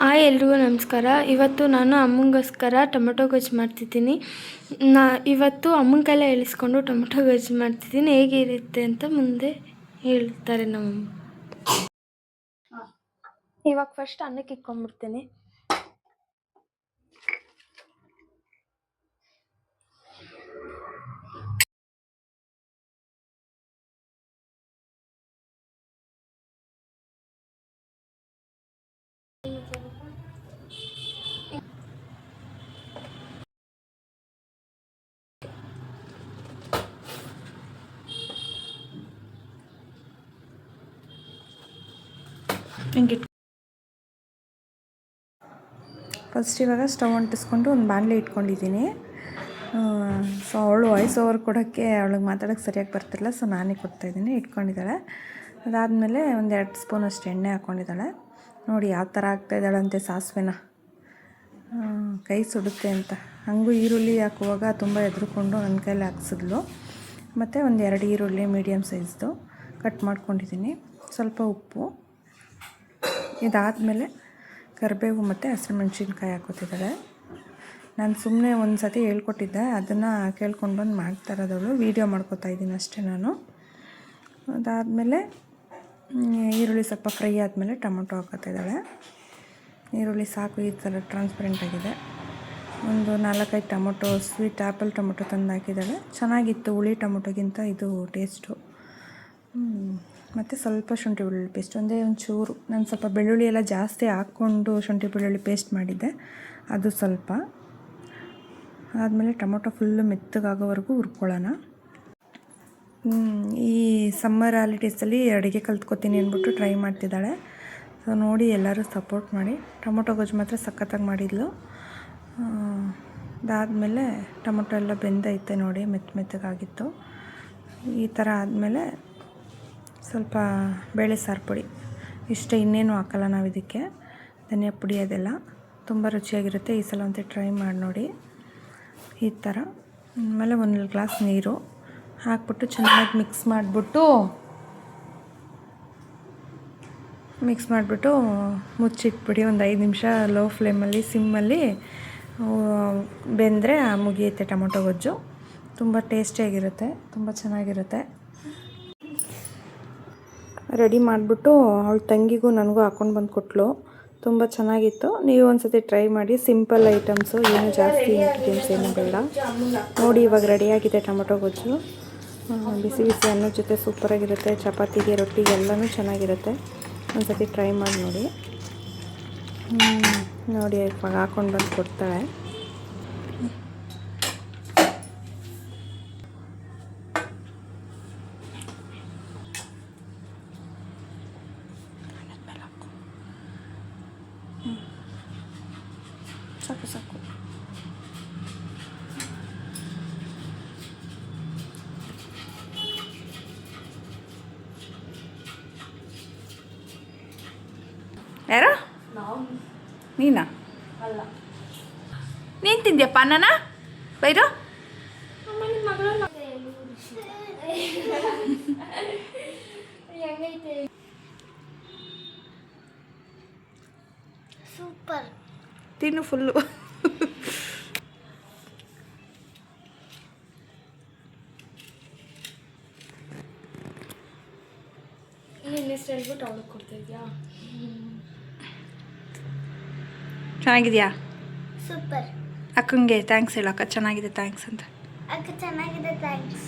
Hi ಎಲ್ರಿಗೂ ನಮಸ್ಕಾರ. ಇವತ್ತು ನಾನು ಅಮ್ಮಂಗೋಸ್ಕರ ಟೊಮೆಟೊ ಗೊಜ್ಜು ಮಾಡ್ತಿದ್ದೀನಿ. ಇವತ್ತು ಅಮ್ಮನ ಕೈಲೇ ಹೇಳಿಸ್ಕೊಂಡು ಟೊಮೆಟೊ ಗೊಜ್ಜು ಮಾಡ್ತಿದ್ದೀನಿ. ಹೇಗಿರುತ್ತೆ ಅಂತ ಮುಂದೆ ಹೇಳ್ತಾರೆ ನಮ್ಮಮ್ಮ. ಇವಾಗ ಫಸ್ಟ್ ಅನ್ನಕ್ಕೆ ಇಕ್ಕೊಂಡ್ಬಿಡ್ತೀನಿ. ಫಸ್ಟ್ ಇವಾಗ ಸ್ಟವ್ ಅಂಟಿಸ್ಕೊಂಡು ಒಂದು ಬಾಣಲೆ ಇಟ್ಕೊಂಡಿದ್ದೀನಿ. ಸೊ ಅವಳು ವಾಯ್ಸ್ ಓವರ್ ಕೊಡೋಕ್ಕೆ ಅವಳಿಗೆ ಮಾತಾಡೋಕ್ಕೆ ಸರಿಯಾಗಿ ಬರ್ತಿಲ್ಲ, ಸೊ ನಾನೇ ಕೊಡ್ತಾಯಿದ್ದೀನಿ. ಇಟ್ಕೊಂಡಿದ್ದಾಳೆ. ಅದಾದಮೇಲೆ ಒಂದು 2 ಸ್ಪೂನ್ ಅಷ್ಟು ಎಣ್ಣೆ ಹಾಕ್ಕೊಂಡಿದ್ದಾಳೆ. ನೋಡಿ ಯಾವ ಥರ ಆಗ್ತಾಯಿದ್ದಾಳಂತೆ ಸಾಸಿವೆನ, ಕೈ ಸುಡುತ್ತೆ ಅಂತ. ಹಾಗೂ ಈರುಳ್ಳಿ ಹಾಕುವಾಗ ತುಂಬ ಹೆದರ್ಕೊಂಡು ನನ್ನ ಕೈಲಿ ಹಾಕ್ಸಿದ್ಲು. ಮತ್ತು ಒಂದು 2 ಈರುಳ್ಳಿ ಮೀಡಿಯಮ್ ಸೈಜ್ದು ಕಟ್ ಮಾಡ್ಕೊಂಡಿದ್ದೀನಿ. ಸ್ವಲ್ಪ ಉಪ್ಪು, ಇದಾದಮೇಲೆ ಕರಿಬೇವು ಮತ್ತು ಹಸಿಮೆಣ್ಸಿನ್ಕಾಯಿ ಹಾಕೋತಿದ್ದಾಳೆ. ನಾನು ಸುಮ್ಮನೆ ಒಂದು ಸತಿ ಹೇಳ್ಕೊಟ್ಟಿದ್ದೆ, ಅದನ್ನು ಕೇಳ್ಕೊಂಡು ಬಂದು ಮಾಡ್ತಾ ಇರೋದವಳು. ವೀಡಿಯೋ ಮಾಡ್ಕೋತಾ ಇದ್ದೀನಿ ಅಷ್ಟೇ ನಾನು. ಅದಾದಮೇಲೆ ಈರುಳ್ಳಿ ಸ್ವಲ್ಪ ಫ್ರೈ ಆದಮೇಲೆ ಟೊಮೊಟೊ ಹಾಕೋತಿದ್ದಾಳೆ. ಈರುಳ್ಳಿ ಸಾಕು, ಈ ಥರ ಟ್ರಾನ್ಸ್ಪರೆಂಟ್ ಆಗಿದೆ. ಒಂದು 4-5 ಟೊಮೊಟೊ, ಸ್ವೀಟ್ ಆ್ಯಪಲ್ ಟೊಮೊಟೊ ತಂದು ಹಾಕಿದ್ದಾಳೆ. ಚೆನ್ನಾಗಿತ್ತು, ಹುಳಿ ಟೊಮೊಟೊಗಿಂತ ಇದು ಟೇಸ್ಟು. ಮತ್ತು ಸ್ವಲ್ಪ ಶುಂಠಿ ಬೆಳ್ಳುಳ್ಳಿ ಪೇಸ್ಟ್, ಒಂಚೂರು. ನಾನು ಸ್ವಲ್ಪ ಬೆಳ್ಳುಳ್ಳಿ ಎಲ್ಲ ಜಾಸ್ತಿ ಹಾಕ್ಕೊಂಡು ಶುಂಠಿ ಬೆಳ್ಳುಳ್ಳಿ ಪೇಸ್ಟ್ ಮಾಡಿದ್ದೆ, ಅದು ಸ್ವಲ್ಪ. ಆದಮೇಲೆ ಟೊಮೊಟೊ ಫುಲ್ಲು ಮೆತ್ತಗಾಗೋವರೆಗೂ ಹುರ್ಕೊಳ್ಳೋಣ. ಈ ಸಮ್ಮರ್ ಹಾಲಿಡೇಸಲ್ಲಿ ಅಡುಗೆ ಕಲ್ತ್ಕೊತೀನಿ ಅಂದ್ಬಿಟ್ಟು ಟ್ರೈ ಮಾಡ್ತಿದ್ದಾಳೆ. ಸೊ ನೋಡಿ ಎಲ್ಲರೂ ಸಪೋರ್ಟ್ ಮಾಡಿ. ಟೊಮೊಟೊ ಗೊಜ್ಜು ಮಾತ್ರ ಸಖತ್ತಾಗಿ ಮಾಡಿದ್ಲು. ಅದಾದಮೇಲೆ ಟೊಮೊಟೊ ಎಲ್ಲ ಬೆಂದೈತೆ ನೋಡಿ, ಮೆತ್ತಗಾಗಿತ್ತು. ಈ ಥರ ಆದಮೇಲೆ ಸ್ವಲ್ಪ ಬೇಳೆ ಸಾರು ಪುಡಿ, ಇಷ್ಟೇ, ಇನ್ನೇನು ಹಾಕಲ್ಲ ನಾವು ಇದಕ್ಕೆ. ಧನಿಯಾ ಪುಡಿ ಅದೆಲ್ಲ ತುಂಬ ರುಚಿಯಾಗಿರುತ್ತೆ. ಈ ಸಲ ಒಂದು ಟ್ರೈ ಮಾಡಿ ನೋಡಿ ಈ ಥರ. ಆಮೇಲೆ 1 ಗ್ಲಾಸ್ ನೀರು ಹಾಕ್ಬಿಟ್ಟು ಚೆನ್ನಾಗಿ ಮಿಕ್ಸ್ ಮಾಡಿಬಿಟ್ಟು ಮುಚ್ಚಿಟ್ಬಿಡಿ. ಒಂದು 5 ನಿಮಿಷ ಲೋ ಫ್ಲೇಮಲ್ಲಿ, ಸಿಮ್ಮಲ್ಲಿ ಬೆಂದರೆ ಮುಗಿಯುತ್ತೆ ಟೊಮೊಟೊ ಗೊಜ್ಜು. ತುಂಬ ಟೇಸ್ಟಿಯಾಗಿರುತ್ತೆ, ತುಂಬ ಚೆನ್ನಾಗಿರುತ್ತೆ. ರೆಡಿ ಮಾಡಿಬಿಟ್ಟು ಅವಳ ತಂಗಿಗೂ ನನಗೂ ಹಾಕ್ಕೊಂಡು ಬಂದು ಕೊಟ್ಟಳು. ತುಂಬ ಚೆನ್ನಾಗಿತ್ತು. ನೀವು ಒಂದು ಸತಿ ಟ್ರೈ ಮಾಡಿ. ಸಿಂಪಲ್ ಐಟಮ್ಸು, ಏನು ಜಾಸ್ತಿ ಇಂಗ್ರೀಡಿಯೆಂಟ್ಸ್ ಏನೂ ಬೇಡ. ನೋಡಿ ಇವಾಗ ರೆಡಿಯಾಗಿದೆ ಟೊಮೊಟೊ ಗೊಜ್ಜು. ಬಿಸಿ ಬಿಸಿ ಅನ್ನದ ಜೊತೆ ಸೂಪರಾಗಿರುತ್ತೆ. ಚಪಾತಿಗೆ, ರೊಟ್ಟಿಗೆ ಎಲ್ಲನೂ ಚೆನ್ನಾಗಿರುತ್ತೆ. ಒಂದು ಸತಿ ಟ್ರೈ ಮಾಡಿ ನೋಡಿ. ನೋಡಿ ಇವಾಗ ಹಾಕ್ಕೊಂಡು ಬಂದು ಕೊಡ್ತಾಳೆ. ಸಾಕು. ಯಾರು? ನೀನಾ? ಅಲ್ಲ, ನೀನು ತಿಂದ್ಯಪ್ಪ ಅಣ್ಣನ ಬೈರು? ಸೂಪರ್, ತಿನ್ನು ಫುಲ್ಲು. ನೀನು ಎಷ್ಟು ಹೇಳ್ಬಿಟ್ಟು ಅವಳಿಗೆ ಕೊಡ್ತಾಯಿದ್ಯಾ? ಚೆನ್ನಾಗಿದೆಯಾ? ಸೂಪರ್. ಅಕ್ಕಂಗೆ ಥ್ಯಾಂಕ್ಸ್ ಹೇಳು. ಅಕ್ಕ ಚೆನ್ನಾಗಿದೆ ಥ್ಯಾಂಕ್ಸ್ ಅಂತ. ಅಕ್ಕ ಚೆನ್ನಾಗಿದೆ ಥ್ಯಾಂಕ್ಸ್.